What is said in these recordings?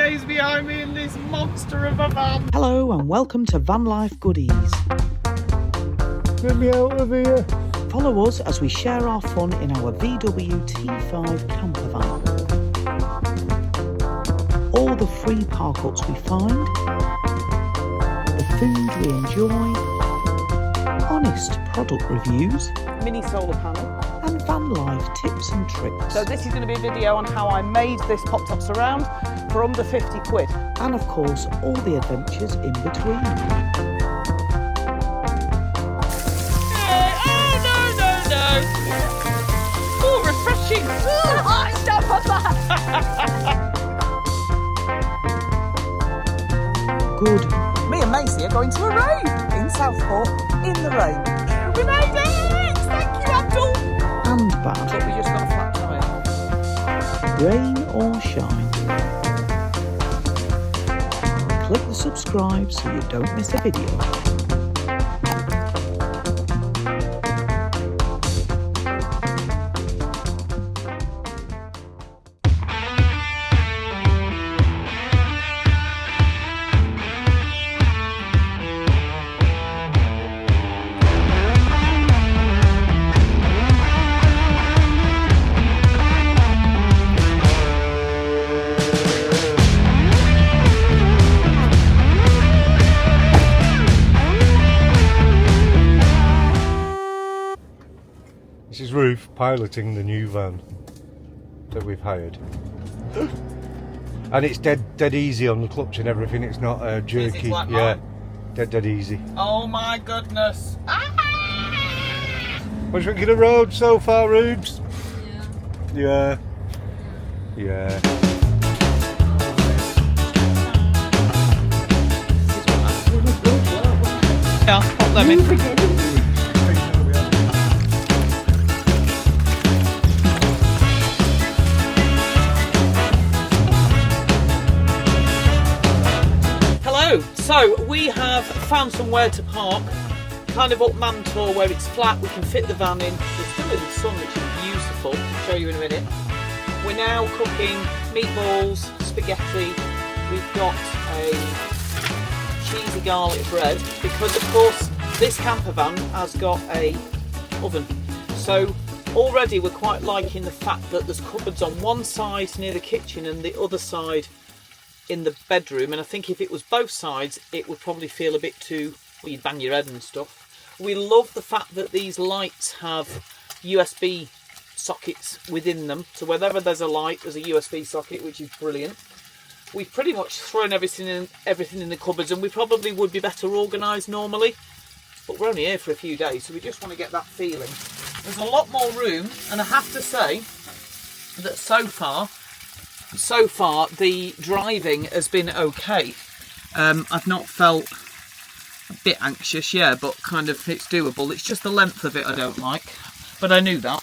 days behind me in this monster of a van. Hello and welcome to Vanlife Goodies. Get me out of here. Follow us as we share our fun in our VW T5 Campervan. All the free park-ups we find, the food we enjoy, honest product reviews, Mini solar panel. and van life tips and tricks. So this is going to be a video on how I made this pop-top surround for under 50 quid. And of course, all the adventures in between. Oh, refreshing. Stop on that. Good Me and Macy are going to a rave in Southport in the rain. We made it! Thank you, Abdul. and bad, But we just got a flat tire. rain or shine. Click the subscribe so you don't miss a video. This is Ruth piloting the new van that we've hired. And it's dead easy on the clutch and everything. It's not jerky. like Yeah, mine? dead easy. Oh my goodness. What do you think of the road so far, Rubes? Yeah. Yeah. Yeah, pop them in. Hello, so we have found somewhere to park, kind of up Mantor where it's flat, we can fit the van in. We're still in the sun, which is beautiful. I'll show you in a minute. We're now cooking meatballs, spaghetti. We've got a cheesy garlic bread because, of course, this camper van has got a oven. So already we're quite liking the fact that there's cupboards on one side near the kitchen and the other side in the bedroom, and I think if it was both sides it would probably feel a bit too, well, you'd bang your head and stuff. We love the fact that these lights have USB sockets within them, so whenever there's a light there's a USB socket, which is brilliant. We've pretty much thrown everything in the cupboards, and we probably would be better organised normally, but we're only here for a few days, so we just want to get that feeling. There's a lot more room, and I have to say that so far the driving has been okay. I've not felt a bit anxious, yeah, but kind of it's doable. It's just the length of it I don't like, but I knew that.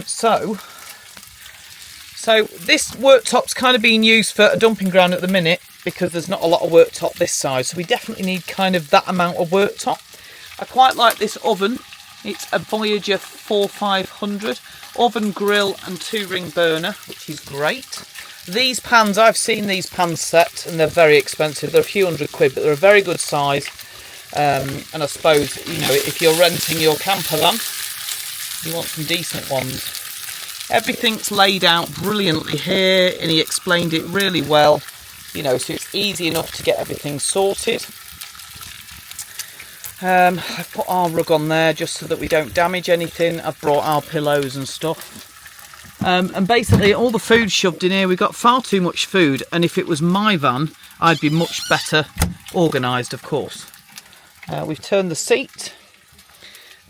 So this worktop's kind of being used for a dumping ground at the minute because there's not a lot of worktop this side, so we definitely need kind of that amount of worktop. I quite like this oven. It's a Voyager 4500 oven, grill and 2-ring burner, which is great. These pans, I've seen these pans set and they're very expensive. They're a few £100, but they're a very good size. And I suppose, you know, if you're renting your camper van, you want some decent ones. Everything's laid out brilliantly here, and he explained it really well, you know, so it's easy enough to get everything sorted. I've put our rug on there just so that we don't damage anything. I've brought our pillows and stuff. And basically all the food's shoved in here. We've got far too much food, and if it was my van, I'd be much better organised, of course. We've turned the seat.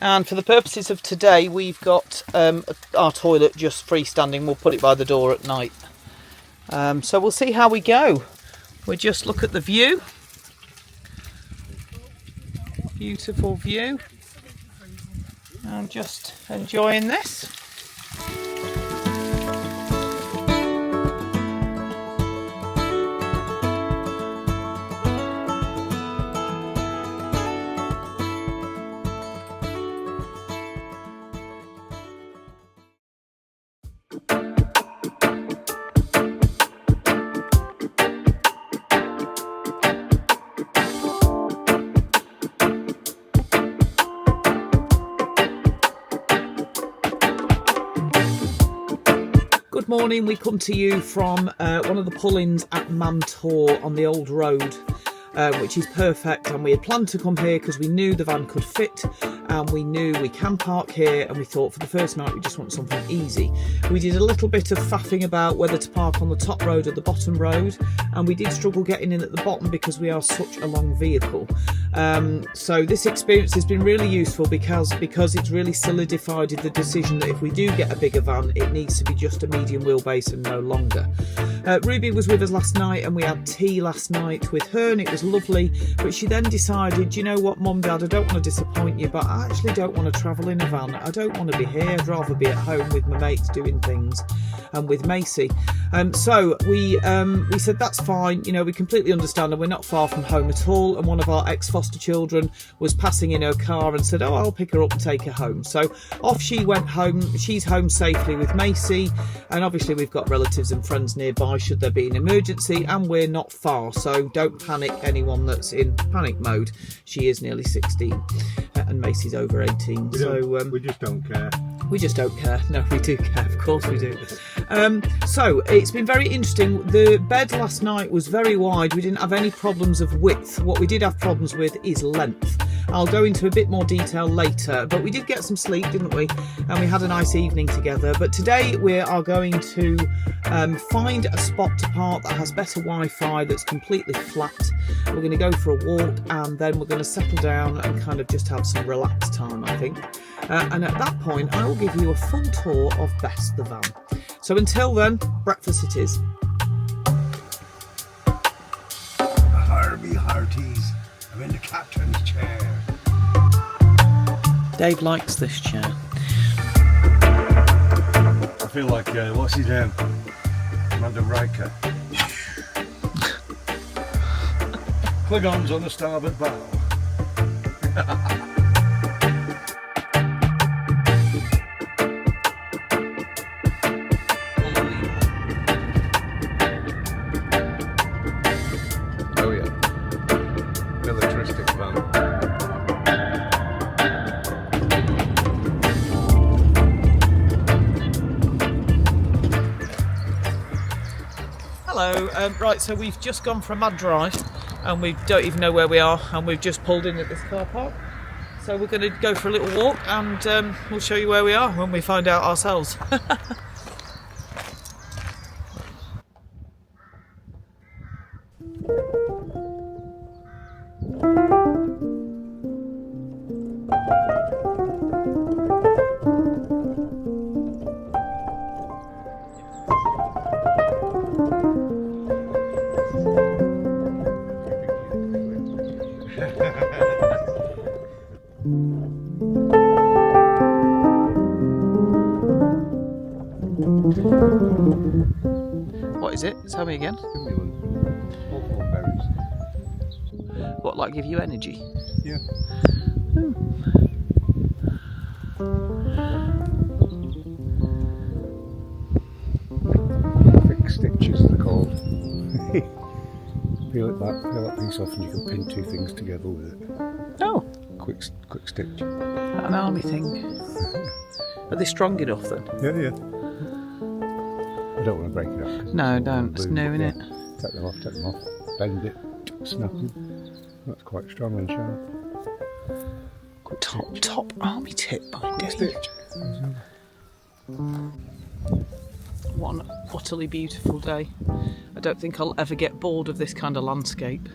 And for the purposes of today, we've got our toilet just freestanding. We'll put it by the door at night. So we'll see how we go. We'll just look at the view. Beautiful view. I'm just enjoying this. good morning. We come to you from one of the pull-ins at Mantor on the old road, which is perfect, and we had planned to come here because we knew the van could fit and we knew we can park here, and we thought for the first night we just want something easy. We did a little bit of faffing about whether to park on the top road or the bottom road, and we did struggle getting in at the bottom because we are such a long vehicle. So this experience has been really useful because it's really solidified the decision that if we do get a bigger van, it needs to be just a medium wheelbase and no longer. Ruby was with us last night and we had tea last night with her, and it was lovely, but she then decided, you know what, Mum, Dad, I don't want to disappoint you, but I actually don't want to travel in a van. I don't want to be here. I'd rather be at home with my mates doing things and with Macy. So we said that's fine, you know, we completely understand, and we're not far from home at all, and one of our ex-foster children was passing in her car and said, oh, I'll pick her up and take her home. So off she went home. She's home safely with Macy, and obviously we've got relatives and friends nearby should there be an emergency, and we're not far, so don't panic anyone that's in panic mode. She is nearly 16 and Macy's over 18, We just don't care. We just don't care. No, we do care. Of course we do. So it's been very interesting. The bed last night was very wide. We didn't have any problems of width. What we did have problems with is length. I'll go into a bit more detail later, but we did get some sleep, didn't we? And we had a nice evening together. But today we are going to find a spot to park that has better Wi-Fi, that's completely flat. We're going to go for a walk, and then we're going to settle down and kind of just have some relaxed time, I think. And at that point, I will give you a full tour of Bess the van. So until then, breakfast it is. Harvey Hearties, I'm in the captain's chair. Dave likes this chair. I feel like, what's his name? Commander Riker. Klingons on the starboard bow. Oh yeah, militaristic van. Hello, right, so we've just gone for a mad drive and we don't even know where we are, and we've just pulled in at this car park. So we're going to go for a little walk, and we'll show you where we are when we find out ourselves. What is it? Tell me again. Hawthorn berries. What, like give you energy? Yeah. Quick stitches they're called. Peel that piece off and you can pin two things together with it. Oh. Quick stitch. An army thing. Are they strong enough then? Yeah. I don't want to break it up. No, don't. It's new, innit? Take them off. Bend it, snap them. That's quite strong and sharp. Top army tip by Dave. Stitch. What an utterly beautiful day. I don't think I'll ever get bored of this kind of landscape.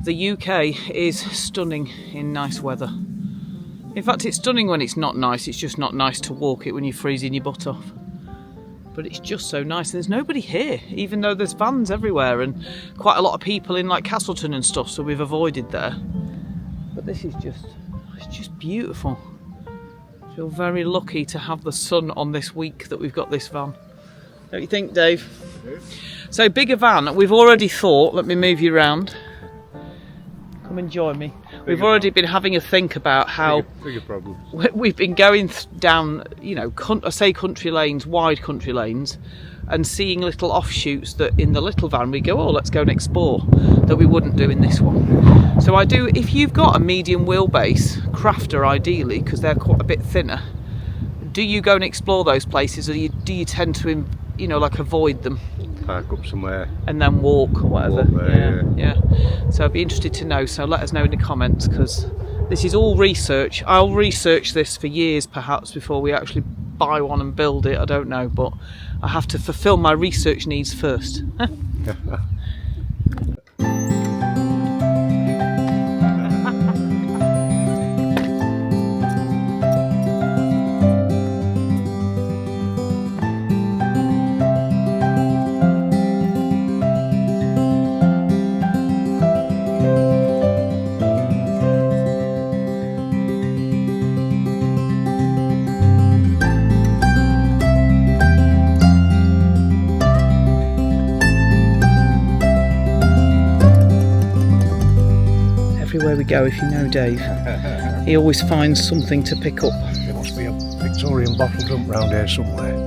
The UK is stunning in nice weather. In fact, it's stunning when it's not nice. It's just not nice to walk it when you're freezing your butt off. But it's just so nice. There's nobody here, even though there's vans everywhere and quite a lot of people in like Castleton and stuff, so we've avoided there. But this is just beautiful. I feel very lucky to have the sun on this week that we've got this van. Don't you think, Dave? So, bigger van. We've already thought, let me move you around. Come and join me. We've already been having a think about how bigger problems. We've been going down, you know, country lanes, wide country lanes, and seeing little offshoots that in the little van we go, oh, let's go and explore, that we wouldn't do in this one. So I do, if you've got a medium wheelbase, crafter ideally, because they're quite a bit thinner, do you go and explore those places, or do you tend to you know, like avoid them. Park up somewhere. And then walk or whatever. Walk there, yeah. So I'd be interested to know. So let us know in the comments, because this is all research. I'll research this for years perhaps before we actually buy one and build it. I don't know, but I have to fulfil my research needs first. Everywhere we go, if you know Dave, he always finds something to pick up. There must be a Victorian bottle dump round here somewhere.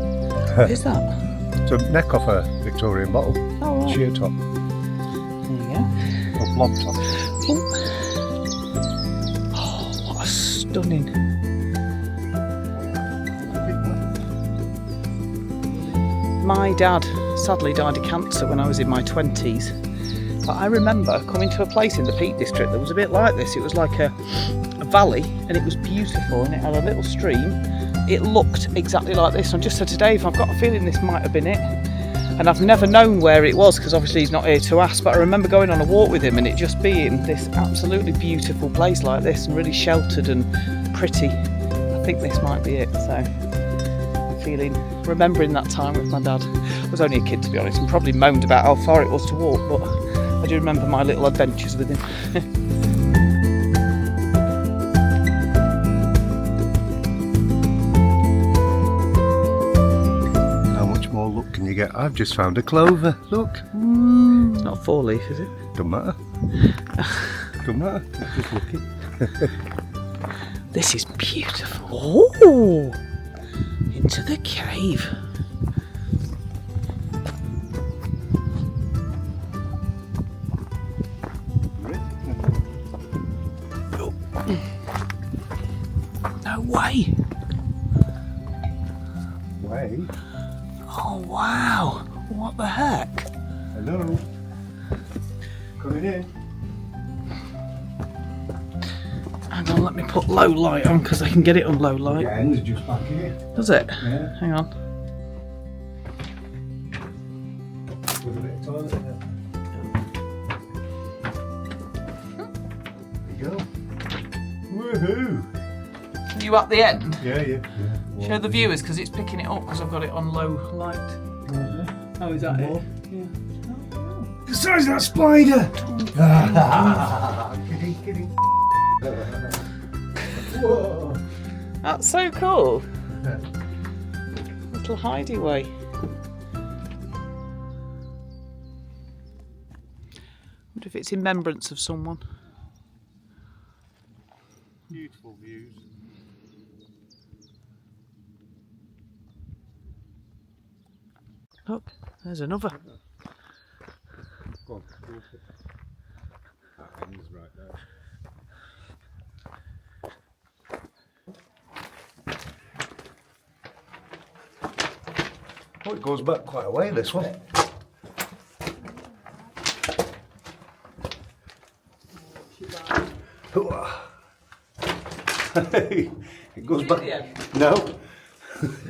What is that? It's a neck off a Victorian bottle. Oh, right. Sheer top. There you go. Or blob top. Oh, what a stunning. My dad sadly died of cancer when I was in my 20s. But I remember coming to a place in the Peak District that was a bit like this. It was like a valley, and it was beautiful, and it had a little stream. It looked exactly like this. And I just said to Dave, I've got a feeling this might have been it. And I've never known where it was, because obviously he's not here to ask, but I remember going on a walk with him and it just being this absolutely beautiful place like this, and really sheltered and pretty. I think this might be it. So I'm remembering that time with my dad. I was only a kid, to be honest, and probably moaned about how far it was to walk, but I do remember my little adventures with him. How much more luck can you get? I've just found a clover. Look. It's not a 4-leaf, is it? Don't matter. Don't matter. Just looking. This is beautiful. Oh, into the cave. No way. Way. Oh wow. What the heck? Hello. Coming in. Hang on, let me put low light on because I can get it on low light. Yeah, En's just back here. Does it? Yeah. Hang on. With a bit of toilet in there. There you go. Woohoo! Are you at the end? Yeah. Show the viewers, because it's picking it up because I've got it on low light. Oh, is that it? Yeah. The size of that spider! Kidding. Whoa. That's so cool. Little hideaway. Wonder if it's in remembrance of someone. Beautiful views. Look, there's another. Go on, go for it. That end's right there. Oh, it goes back quite a way, this one. It goes back. No.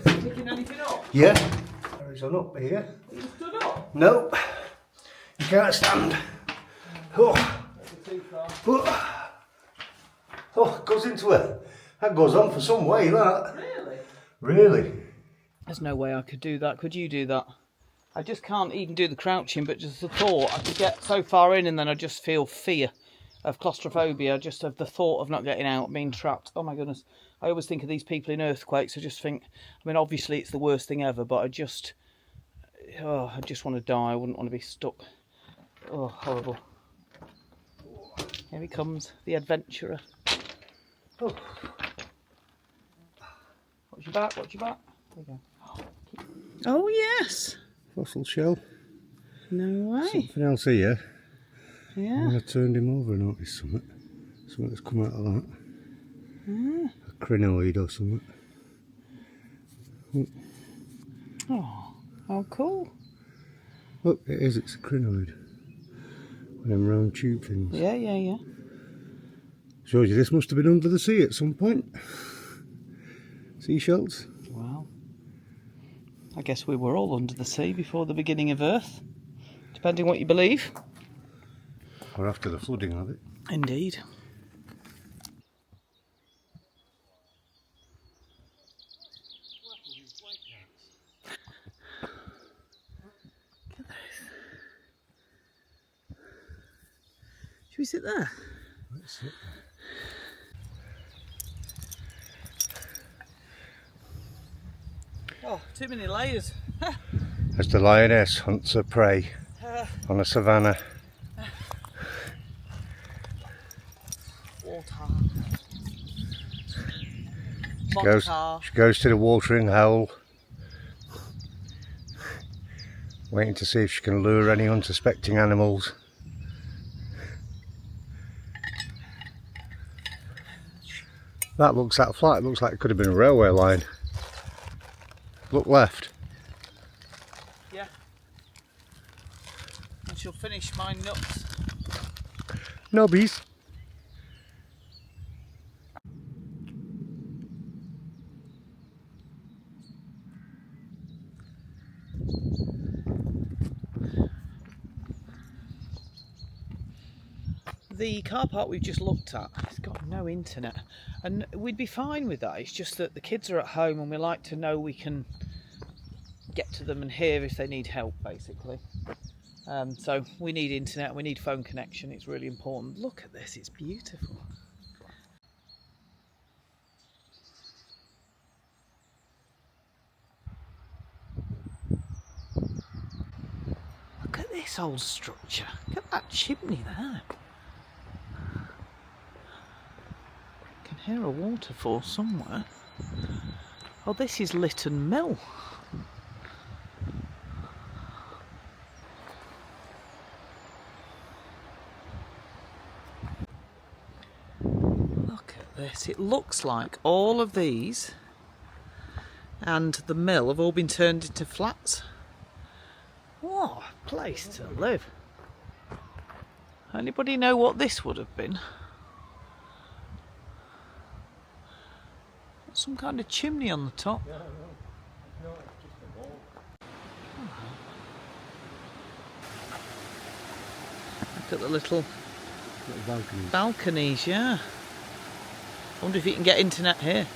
Picking anything up? Yeah. There is an up here. You stood up? No. You can't stand. Oh. Oh, it goes into a. That goes on for some way, that. Really? Really? There's no way I could do that. Could you do that? I just can't even do the crouching, but just the thought, I could get so far in and then I just feel fear of claustrophobia, just of the thought of not getting out, being trapped. Oh my goodness. I always think of these people in earthquakes. I just think, I mean, obviously it's the worst thing ever, but I just want to die. I wouldn't want to be stuck. Oh, horrible. Here he comes, the adventurer. Oh. Watch your back, watch your back. There you go. Oh yes. Fossil shell. No way. Something else here. Yeah. When I turned him over, I noticed something. Something that's come out of that. A crinoid or something. Oh, Oh, cool. Look, it is, it's a crinoid. One of them round tube things. Yeah, yeah, yeah. Shows you this must have been under the sea at some point. Seashells. Well, I guess we were all under the sea before the beginning of Earth, depending what you believe. Or after the flooding of it. Indeed. Should we sit there? Let's sit Oh, too many layers. there. As the lioness hunts her prey on a savannah. Water. She goes to the watering hole, waiting to see if she can lure any unsuspecting animals. That flat looks like it could have been a railway line. Look left. Yeah. And she'll finish my nuts. Nobbies. The car park we've just looked at, it's got no internet, and we'd be fine with that. It's just that the kids are at home and we like to know we can get to them and hear if they need help, basically. So we need internet, we need phone connection, it's really important. Look at this, it's beautiful. Look at this old structure, look at that chimney there. Hear a waterfall somewhere. Oh, this is Lytton Mill. Look at this. It looks like all of these and the mill have all been turned into flats. What a place to live. Anybody know what this would have been? Some kind of chimney on the top. Yeah, no, it's just a wall. Look at the little balconies. Balconies, yeah. I wonder if you can get internet here.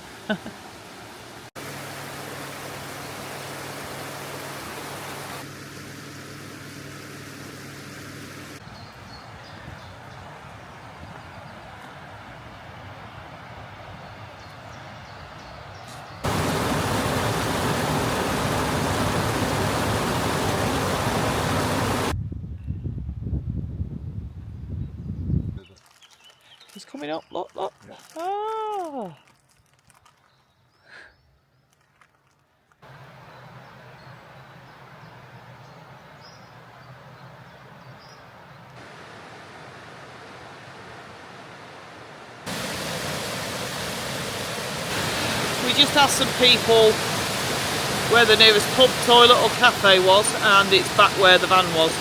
It's coming up, look, look. Yeah. Ah. We just asked some people where the nearest pub, toilet or cafe was, and it's back where the van was.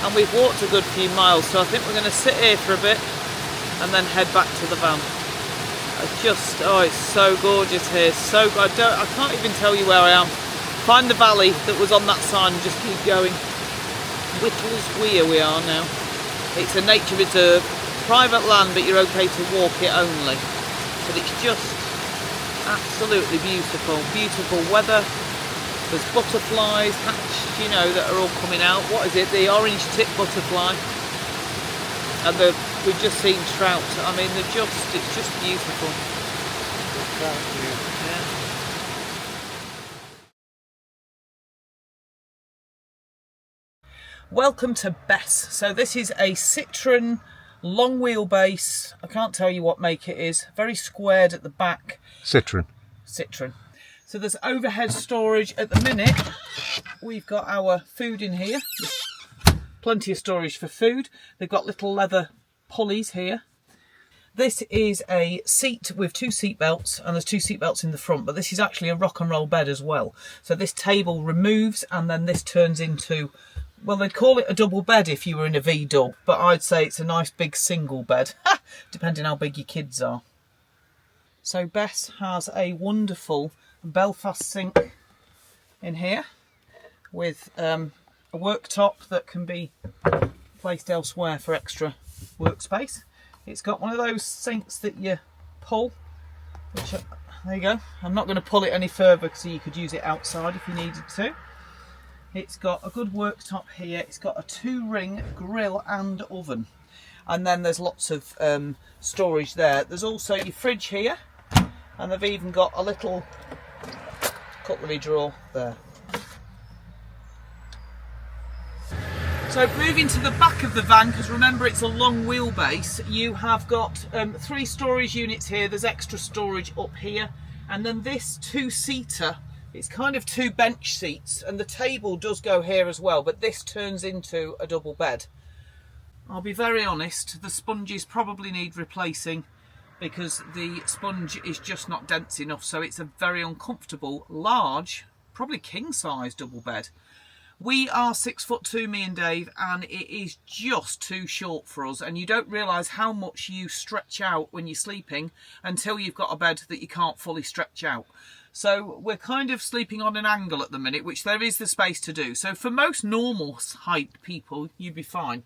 And we've walked a good few miles, so I think we're going to sit here for a bit and then head back to the van. Oh, it's so gorgeous here, so good. I can't even tell you where I am. Find the valley that was on that sign and just keep going. Whittles Weir we are now. It's a nature reserve, private land, but you're okay to walk it only. But it's just absolutely beautiful. Beautiful weather. There's butterflies hatched, you know, that are all coming out. What is it? The orange tip butterfly. And we've just seen trout. I mean, it's just beautiful. Yeah. Welcome to Bess. So this is a Citroen long wheelbase. I can't tell you what make it is. Very squared at the back. Citroen. So there's overhead storage at the minute. We've got our food in here. Plenty of storage for food. They've got little leather pulleys here. This is a seat with 2 seat belts, and there's 2 seat belts in the front, but this is actually a rock and roll bed as well. So this table removes, and then this turns into, well, they'd call it a double bed if you were in a V-dub, but I'd say it's a nice big single bed, depending how big your kids are. So Bess has a wonderful Belfast sink in here with a worktop that can be placed elsewhere for extra workspace. It's got one of those sinks that you pull, which, there you go. I'm not going to pull it any further so you could use it outside if you needed to. It's got a good worktop here. It's got a 2-ring grill and oven. And then there's lots of storage there. There's also your fridge here. And they've even got a little cutlery drawer there. So moving to the back of the van, because remember it's a long wheelbase, you have got 3 storage units here. There's extra storage up here, and then this 2-seater, it's kind of 2 bench seats, and the table does go here as well, but this turns into a double bed. I'll be very honest, the sponges probably need replacing because the sponge is just not dense enough, so it's a very uncomfortable, large, probably king-size double bed. We are 6'2", me and Dave, and it is just too short for us, and you don't realise how much you stretch out when you're sleeping until you've got a bed that you can't fully stretch out. So we're kind of sleeping on an angle at the minute, which there is the space to do. So for most normal height people, you'd be fine.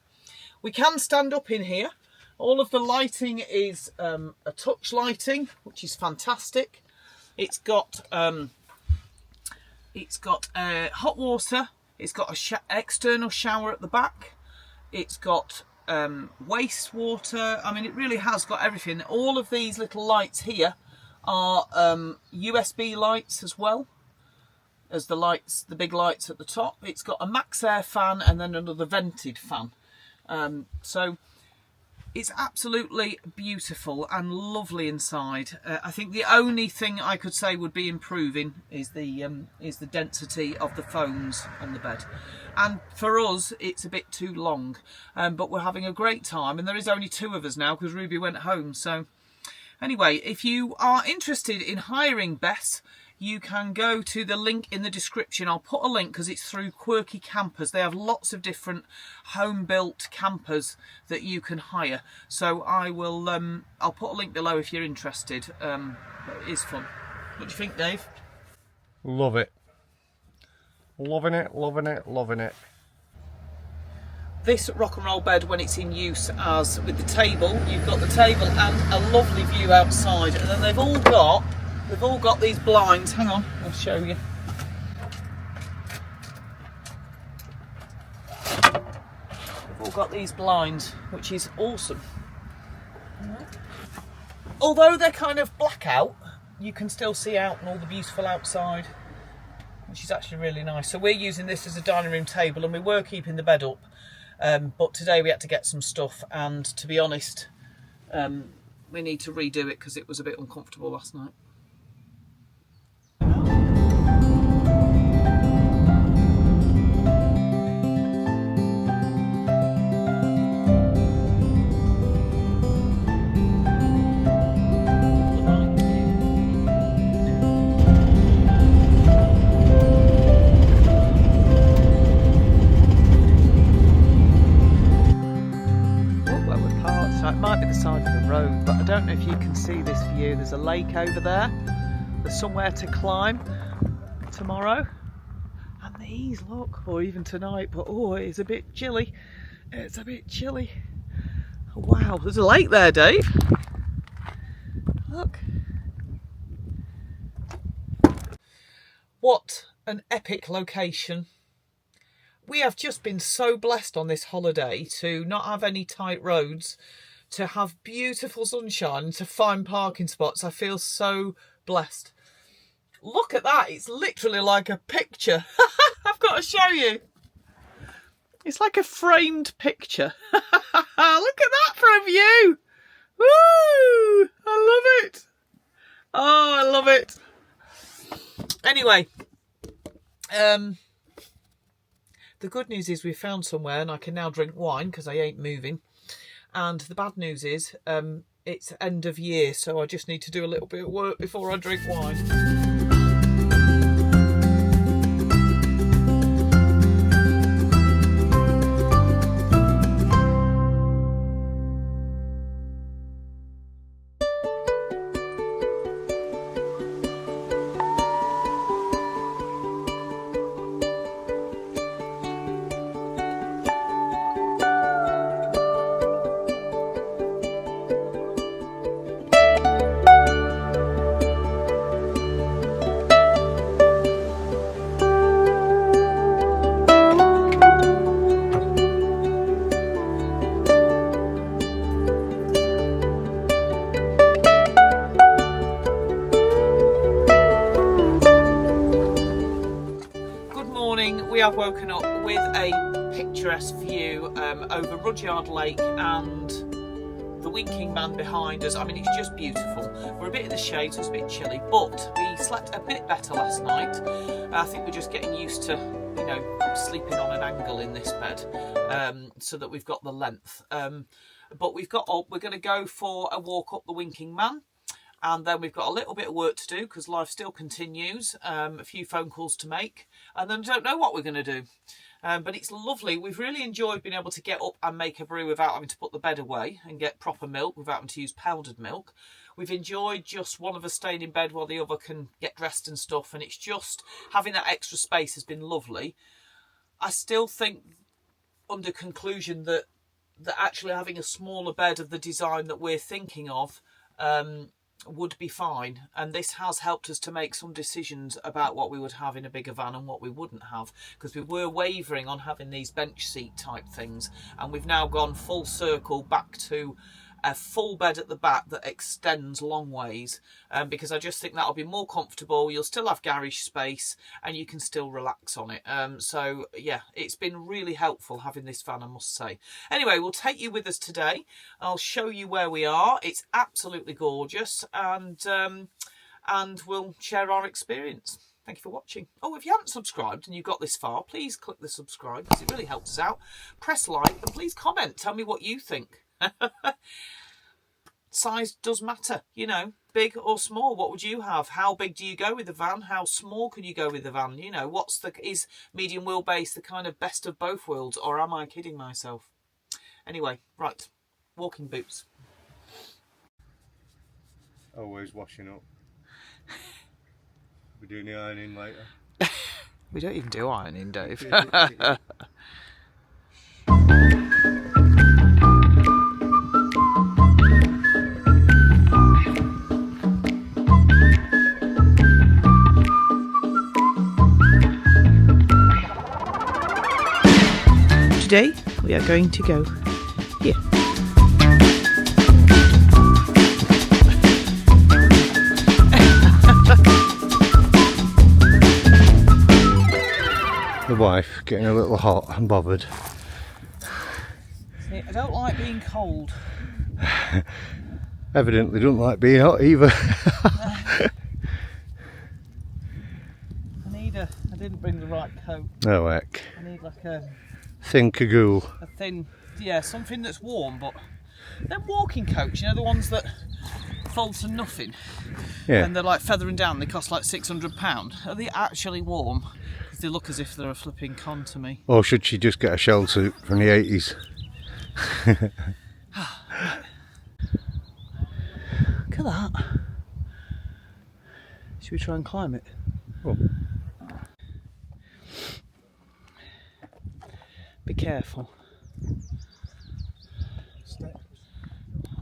We can stand up in here. All of the lighting is a touch lighting, which is fantastic. It's got hot water. It's got a external shower at the back. It's got wastewater. I mean, it really has got everything. All of these little lights here are USB lights as well as the big lights at the top. It's got a max air fan and then another vented fan. So it's absolutely beautiful and lovely inside. I think the only thing I could say would be improving is the density of the foams on the bed. And for us, it's a bit too long. But we're having a great time, and there is only 2 of us now because Ruby went home. So anyway, if you are interested in hiring Bess, you can go to the link in the description. I'll put a link because it's through Quirky Campers. They have lots of different home-built campers that you can hire. So I'll put a link below if you're interested. It is fun. What do you think, Dave? Love it. Loving it, loving it, loving it. This rock and roll bed, when it's in use as with the table, you've got the table and a lovely view outside. And then they've all got these blinds. Hang on, I'll show you. They've all got these blinds, which is awesome. Although they're kind of blackout, you can still see out and all the beautiful outside, which is actually really nice. So we're using this as a dining room table, and we were keeping the bed up, but today we had to get some stuff, and to be honest, we need to redo it because it was a bit uncomfortable last night. Might be the side of the road, but I don't know if you can see this view. There's a lake over there. There's somewhere to climb tomorrow. And these, look, or even tonight, but oh, it's a bit chilly. It's a bit chilly. Wow, there's a lake there, Dave. Look. What an epic location. We have just been so blessed on this holiday to not have any tight roads, to have beautiful sunshine and to find parking spots. I feel so blessed. Look at that. It's literally like a picture. I've got to show you. It's like a framed picture. Look at that for a view. Woo! I love it. Oh, I love it. Anyway, the good news is we found somewhere and I can now drink wine because I ain't moving. And the bad news is it's end of year, so I just need to do a little bit of work before I drink wine. We have woken up with a picturesque view over Rudyard Lake and the winking man behind us. I mean, it's just beautiful. We're a bit in the shade, so it's a bit chilly, but we slept a bit better last night. I think we're just getting used to, you know, sleeping on an angle in this bed, so that we've got the length. But we're going to go for a walk up the winking man. And then we've got a little bit of work to do because life still continues, a few phone calls to make, and then I don't know what we're going to do. But it's lovely. We've really enjoyed being able to get up and make a brew without having to put the bed away and get proper milk without having to use powdered milk. We've enjoyed just one of us staying in bed while the other can get dressed and stuff, and it's just having that extra space has been lovely. I still think, under conclusion, that actually having a smaller bed of the design that we're thinking of would be fine, and this has helped us to make some decisions about what we would have in a bigger van and what we wouldn't have, because we were wavering on having these bench seat type things, and we've now gone full circle back to a full bed at the back that extends long ways, because I just think that'll be more comfortable. You'll still have garage space and you can still relax on it. So yeah, it's been really helpful having this van, I must say. Anyway, we'll take you with us today. I'll show you where we are. It's absolutely gorgeous, and we'll share our experience. Thank you for watching. Oh, if you haven't subscribed and you got this far, please click the subscribe because it really helps us out. Press like and please comment. Tell me what you think. Size does matter, you know, big or small. What would you have? How big do you go with the van? How small can you go with the van? You know, is medium wheelbase the kind of best of both worlds, or am I kidding myself? Anyway, right, walking boots. Always washing up. We're doing the ironing later. We don't even do ironing, Dave. Today we are going to go here. The wife getting a little hot and bothered. See, I don't like being cold. Evidently don't like being hot either. I didn't bring the right coat. Oh heck. I need like a Thin cagoule. a thin, yeah, something that's warm. But they're walking coats, you know, the ones that fold to nothing. Yeah. And they're like feathering down. They cost like £600. Are they actually warm? Because they look as if they're a flipping con to me. Or should she just get a shell suit from the 80s? Look at that. Should we try and climb it? Oh. Be careful. Oh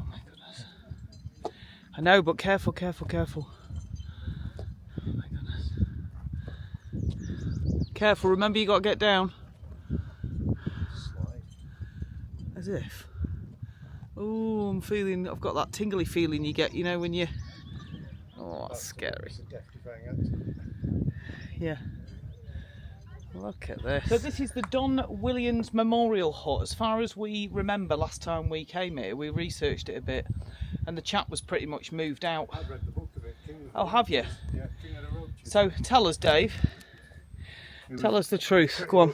my goodness. I know, but careful, careful, careful. Oh my goodness. Careful, remember you got to get down. As if. Oh, I've got that tingly feeling you get, you know, when you... Oh, that's scary. Yeah. Look at this. So this is the Don Williams Memorial Hut. As far as we remember last time we came here, we researched it a bit, and the chap was pretty much moved out. I've read the book of it. Oh, have you? Yeah, King of the Roaches. So tell us, Dave. Tell us the truth. Go on.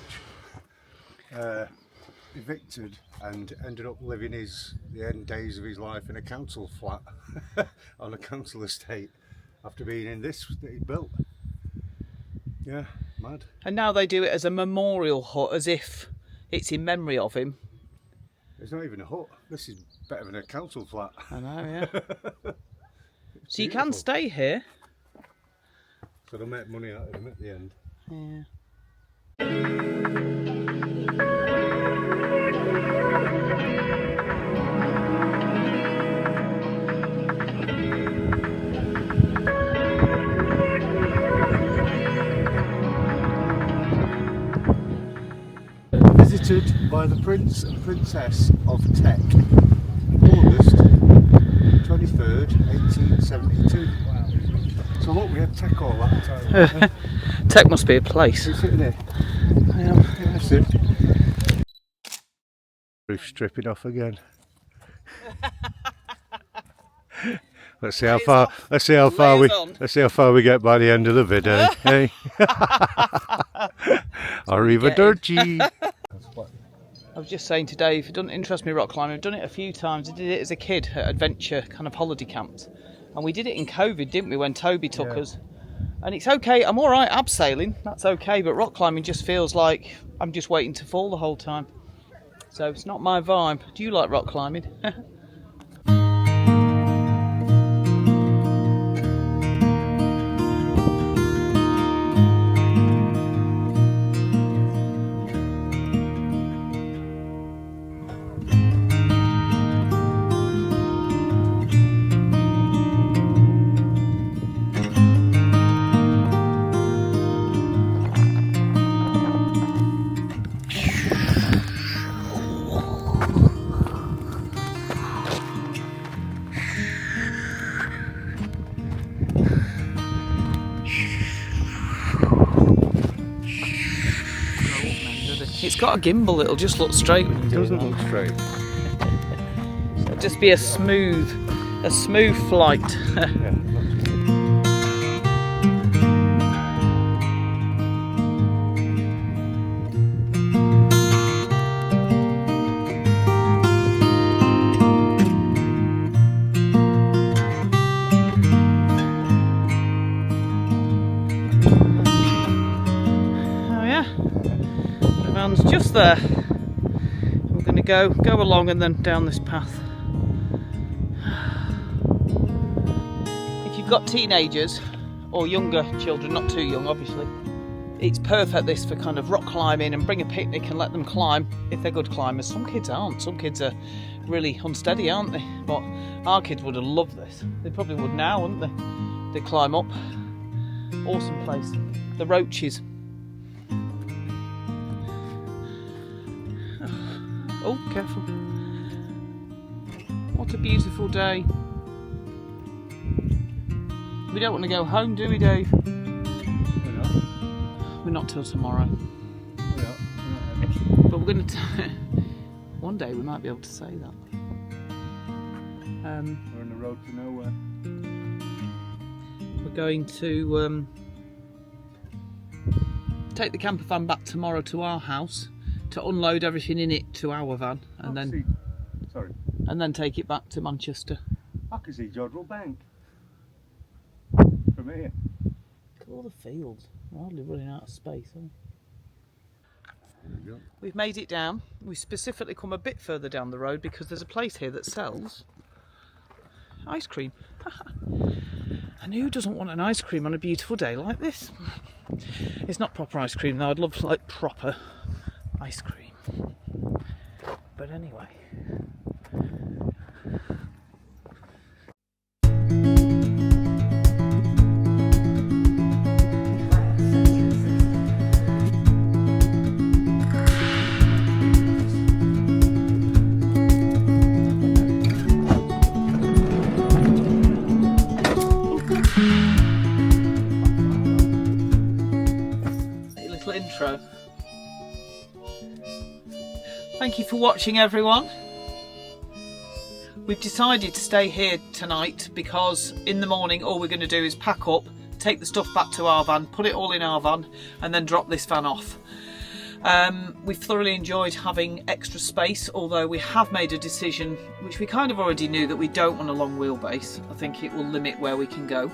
Evicted and ended up living the end days of his life in a council flat on a council estate after being in this that he built. Yeah, mad. And now they do it as a memorial hut, as if it's in memory of him. It's not even a hut. This is better than a council flat. I know, yeah. So you can stay here. So they'll make money out of him at the end. Yeah. Visited by the Prince and Princess of Tech, August 23rd, 1872. So look, we had Tech all that time. Tech must be a place. Are you sitting here? I am. Yeah, sit. Roof stripping off again. Let's see how far. Let's see how far we get by the end of the video. Hey. Arrivederci. I was just saying to Dave, it doesn't interest me rock climbing. I've done it a few times. I did it as a kid at adventure kind of holiday camps. And we did it in COVID, didn't we, when Toby took us. And it's okay, I'm alright abseiling, that's okay, but rock climbing just feels like I'm just waiting to fall the whole time. So it's not my vibe. Do you like rock climbing? It's got a gimbal, it'll just look straight when you do it. It doesn't look straight. It'll just be a smooth flight. Yeah. Just there. We're going to go along and then down this path. If you've got teenagers or younger children, not too young obviously, it's perfect this for kind of rock climbing, and bring a picnic and let them climb if they're good climbers. Some kids aren't. Some kids are really unsteady, aren't they? But our kids would have loved this. They probably would now, wouldn't they? They'd climb up. Awesome place. The roaches. Oh, careful. What a beautiful day. We don't want to go home, do we, Dave? We're not. We're not till tomorrow. We're not. But we're going to... One day we might be able to say that. We're on the road to nowhere. We're going to take the camper van back tomorrow to our house, to unload everything in it to our van, and then take it back to Manchester. I can see Jodrell Bank from here. Look at all the fields. We're hardly running out of space, are we? There we go. We've made it down. We specifically come a bit further down the road because there's a place here that sells ice cream. And who doesn't want an ice cream on a beautiful day like this? It's not proper ice cream though. I'd love like proper ice cream. But anyway. Intro. Thank you for watching, everyone. We've decided to stay here tonight because in the morning all we're going to do is pack up, take the stuff back to our van, put it all in our van, and then drop this van off. We've thoroughly enjoyed having extra space, although we have made a decision, which we kind of already knew, that we don't want a long wheelbase. I think it will limit where we can go.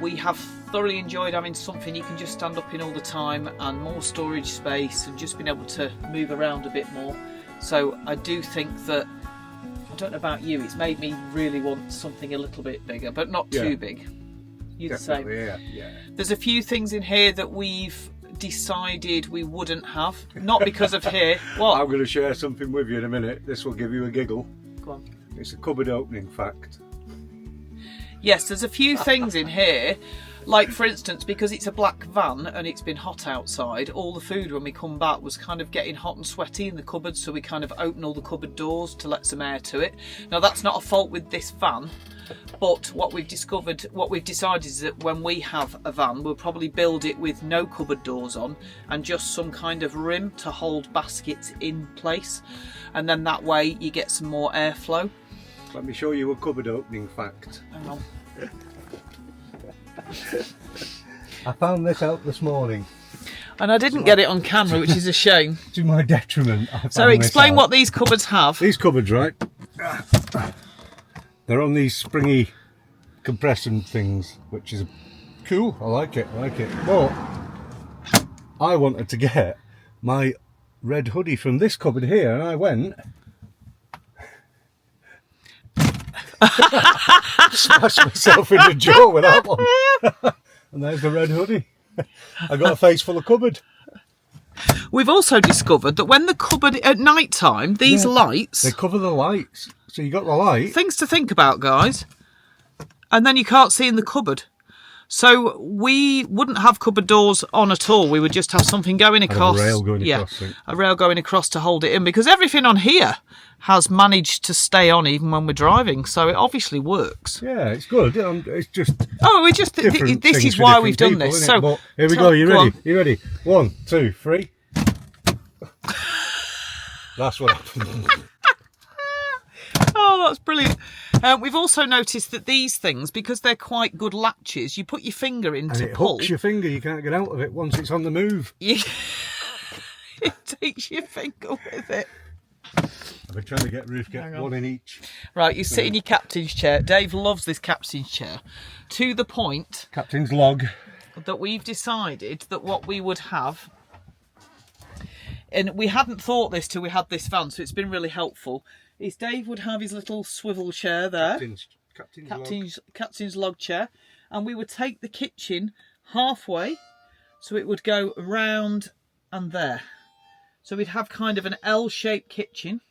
We have thoroughly enjoyed having something you can just stand up in all the time, and more storage space, and just being able to move around a bit more. So I do think that, I don't know about you, it's made me really want something a little bit bigger, but not too big. You the same? Yeah. There's a few things in here that we've decided we wouldn't have, not because of here. What? I'm going to share something with you in a minute. This will give you a giggle. Go on. It's a cupboard opening fact. Yes, there's a few things in here, like for instance, because it's a black van and it's been hot outside, all the food when we come back was kind of getting hot and sweaty in the cupboards, so we kind of open all the cupboard doors to let some air to it. Now that's not a fault with this van, but what we've decided is that when we have a van, we'll probably build it with no cupboard doors on and just some kind of rim to hold baskets in place, and then that way you get some more airflow. Let me show you a cupboard opening fact. Hang on. I found this out this morning. And I didn't get it on camera, which is a shame. To my detriment. So explain what these cupboards have. These cupboards, right? They're on these springy compression things, which is cool. I like it. But I wanted to get my red hoodie from this cupboard here, and I went... smashed myself in the jaw with that one. And there's the red hoodie. I got a face full of cupboard. We've also discovered that when the cupboard at night time, these lights, they cover the lights. So you got the light. Things to think about, guys. And then you can't see in the cupboard. So we wouldn't have cupboard doors on at all. We would just have something going across. A rail going across. A rail going across to hold it in, because everything on here has managed to stay on even when we're driving. So it obviously works. Yeah, it's good. It's just. Oh, we just. This is why we've done people, this. So but here we go. You ready? You ready? 1, 2, 3. That's what happened. Oh, that's brilliant. We've also noticed that these things, because they're quite good latches, you put your finger in to pull. It hooks your finger, you can't get out of it once it's on the move. It takes your finger with it. I've been trying to get Ruth get one in each. Right, you sit in your captain's chair. Dave loves this captain's chair. To the point... Captain's log. ...that we've decided that what we would have... And we hadn't thought this till we had this van, so it's been really helpful... is Dave would have his little swivel chair there, captain's log chair, and we would take the kitchen halfway, so it would go round and there. So we'd have kind of an L-shaped kitchen,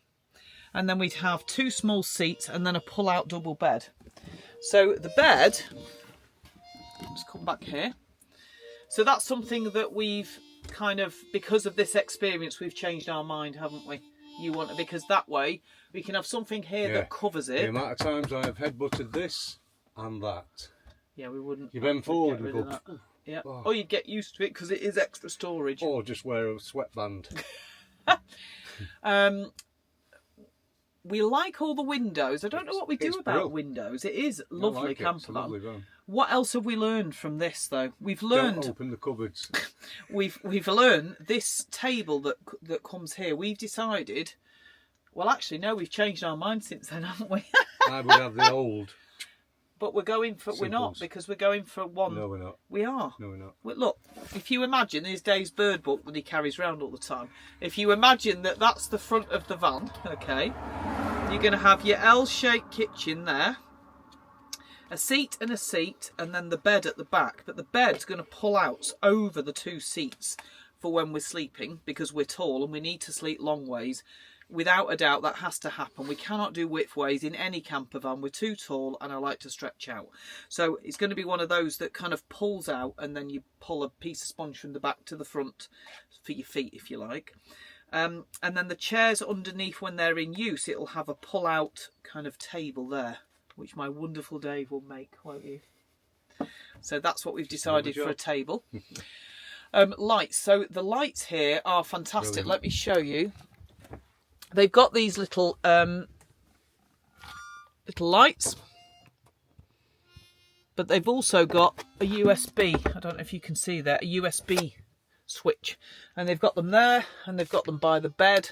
and then we'd have 2 small seats and then a pull-out double bed. So the bed, let's come back here. So that's something that we've kind of, because of this experience, we've changed our mind, haven't we? Because that way we can have something here that covers it. The amount of times I have headbutted this and that. Yeah, we wouldn't. You bend forward and go. Yeah. Oh. Or you'd get used to it because it is extra storage. Or just wear a sweatband. We like all the windows. I don't know what we do about windows. It is lovely, Campervan. What else have we learned from this, though? We've learned. Don't open the cupboards. We've learned this table that comes here. We've decided. Well, actually, no. We've changed our mind since then, haven't we? I would have the old. But we're going for. Simples. We're not, because we're going for one. No, we're not. We are. No, we're not. Well, look, if you imagine, there's Dave's bird book that he carries around all the time. If you imagine that that's the front of the van, okay, you're going to have your L-shaped kitchen there, a seat, and then the bed at the back. But the bed's going to pull out over the 2 seats for when we're sleeping, because we're tall and we need to sleep long ways. Without a doubt, that has to happen. We cannot do width ways in any camper van. We're too tall and I like to stretch out. So it's going to be one of those that kind of pulls out, and then you pull a piece of sponge from the back to the front for your feet, if you like. And then the chairs underneath, when they're in use, it'll have a pull-out kind of table there, which my wonderful Dave will make, won't you? So that's what we've decided for a table. Lights. So the lights here are fantastic. Brilliant. Let me show you. They've got these little lights, but they've also got a USB. I don't know if you can see that, a USB switch. And they've got them there, and they've got them by the bed,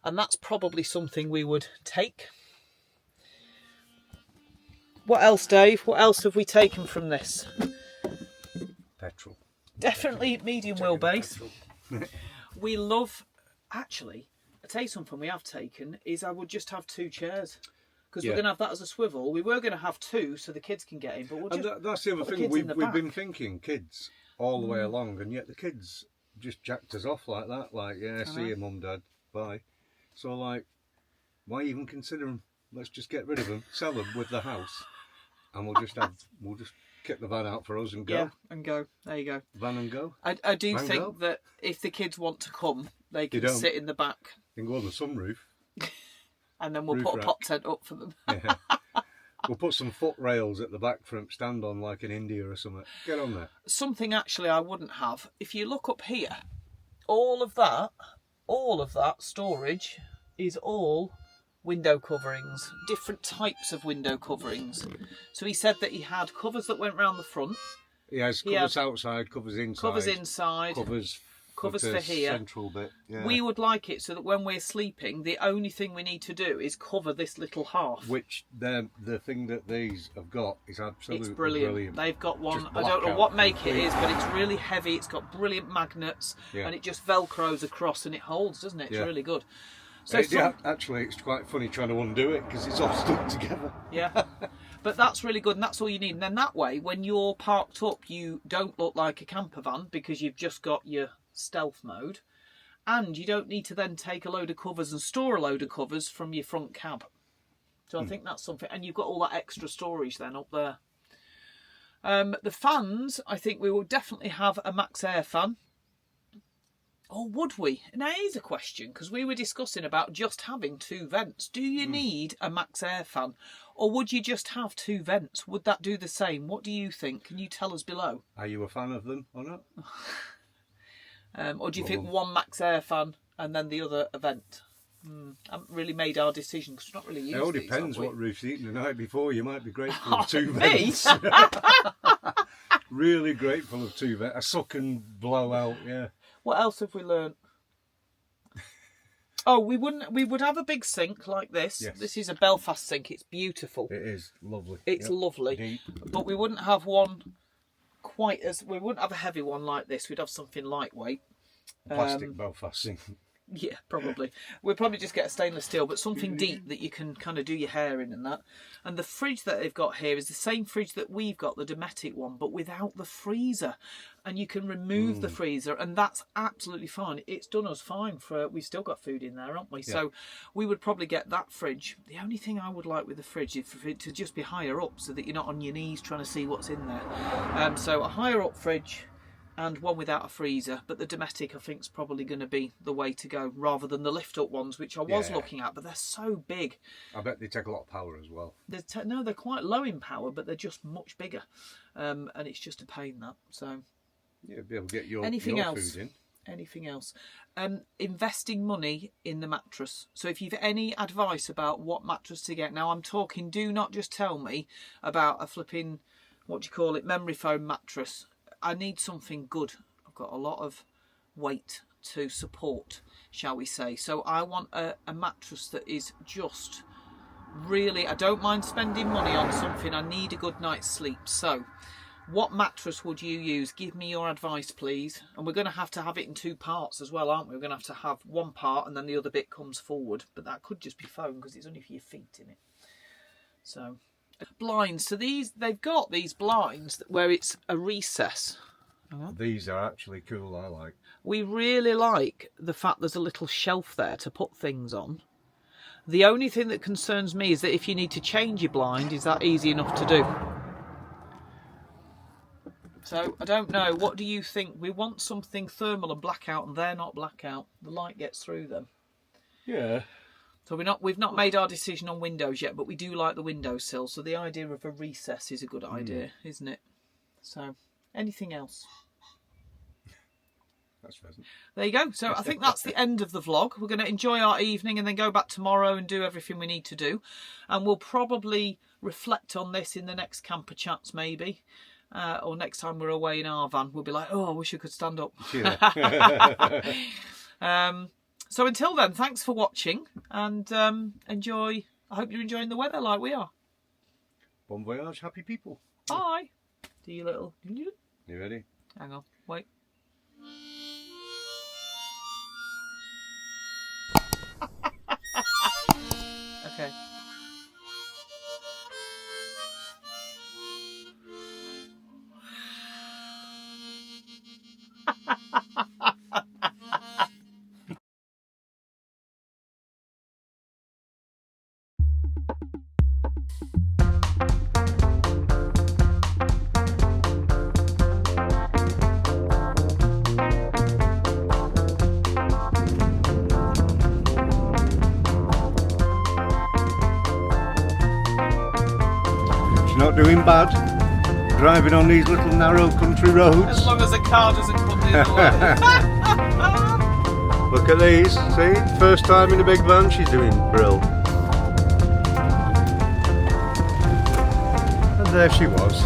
and that's probably something we would take. What else, Dave? What else have we taken from this? Petrol. Definitely medium wheelbase. We love, actually, I'll tell you something we have taken is I would just have 2 chairs. Because we're going to have that as a swivel. We were going to have 2 so the kids can get in. But we'll just that's the other thing. We've been thinking kids all the way along, and yet the kids just jacked us off like that. Like, yeah, see you, mum, dad, bye. So, like, why even consider them? Let's just get rid of them, sell them with the house, and we'll just kick the van out for us and go. Yeah, and go. There you go. Van and go. I do think that if the kids want to come, they can sit in the back. They can go on the sunroof. And then we'll put a pop tent up for them. Yeah. We'll put some foot rails at the back for them to stand on, like in India or something. Get on there. Something actually I wouldn't have. If you look up here, all of that storage is all window coverings, different types of window coverings. So he said that he had covers that went round the front. He has covers outside, covers inside. Covers for here. Central bit. Yeah. We would like it so that when we're sleeping, the only thing we need to do is cover this little half. Which the thing that these have got is absolutely it's brilliant. They've got one. I don't know what make it is, but it's really heavy. It's got brilliant magnets, and it just velcros across and it holds, doesn't it? It's really good. So actually, it's quite funny trying to undo it because it's all stuck together. Yeah. But that's really good, and that's all you need. And then that way, when you're parked up, you don't look like a camper van because you've just got your stealth mode, and you don't need to then take a load of covers and store a load of covers from your front cab. So I think that's something, and you've got all that extra storage then up there. The fans, I think we will definitely have a max air fan. Or would we? Now here's a question, because we were discussing about just having 2 vents. Do you need a max air fan, or would you just have 2 vents? Would that do the same? What do you think? Can you tell us below? Are you a fan of them or not? Or do you think one max air fan and then the other a vent? I haven't really made our decision because we're not really used to it. It all depends what roof's eaten the night before. You might be grateful of 2 vents. Really grateful of 2 vents. A suck and blow out, yeah. What else have we learnt? Oh, we would have a big sink like this. Yes. This is a Belfast sink. It's beautiful. It is lovely. It's lovely. Deep. But we wouldn't have one we wouldn't have a heavy one like this. We'd have something lightweight. Plastic Belfast sink. Yeah, probably. We'll probably just get a stainless steel, but something deep that you can kind of do your hair in and that. And the fridge that they've got here is the same fridge that we've got, the Dometic one, but without the freezer. And you can remove the freezer, and that's absolutely fine. It's done us fine we've still got food in there, haven't we? Yeah. So we would probably get that fridge. The only thing I would like with the fridge is for it to just be higher up so that you're not on your knees trying to see what's in there. So a higher up fridge, and one without a freezer, but the Dometic I think is probably going to be the way to go rather than the lift up ones, which I was looking at, but they're so big. I bet they take a lot of power as well. No, they're quite low in power, but they're just much bigger, and it's just a pain that. So yeah, be able to get your food in. Anything else? Investing money in the mattress. So if you've any advice about what mattress to get, now I'm talking. Do not just tell me about a flipping memory foam mattress. I need something good. I've got a lot of weight to support, shall we say. So I want a mattress that is just really, I don't mind spending money on something. I need a good night's sleep. So what mattress would you use? Give me your advice, please. And we're going to have it in 2 parts as well, aren't we? We're going to have one part and then the other bit comes forward. But that could just be foam because it's only for your feet in it. So blinds. So they've got these blinds where it's a recess. These are actually cool. I like. We really like the fact there's a little shelf there to put things on. The only thing that concerns me is that if you need to change your blind, is that easy enough to do? So I don't know. What do you think? We want something thermal and blackout, and they're not blackout. The light gets through them. Yeah. So we've not made our decision on windows yet, but we do like the windowsill. So the idea of a recess is a good idea, isn't it? So anything else? That's present. There you go. So I think that's the end of the vlog. We're going to enjoy our evening and then go back tomorrow and do everything we need to do. And we'll probably reflect on this in the next camper chats maybe. or next time we're away in our van, we'll be like, oh, I wish I could stand up. Yeah. So until then, thanks for watching, and enjoy. I hope you're enjoying the weather like we are. Bon voyage, happy people. Bye. Do you little... You ready? Hang on, wait. Okay. Not doing bad, driving on these little narrow country roads. As long as the car doesn't come the other way. Look at these, see? First time in a big van, she's doing brill. And there she was.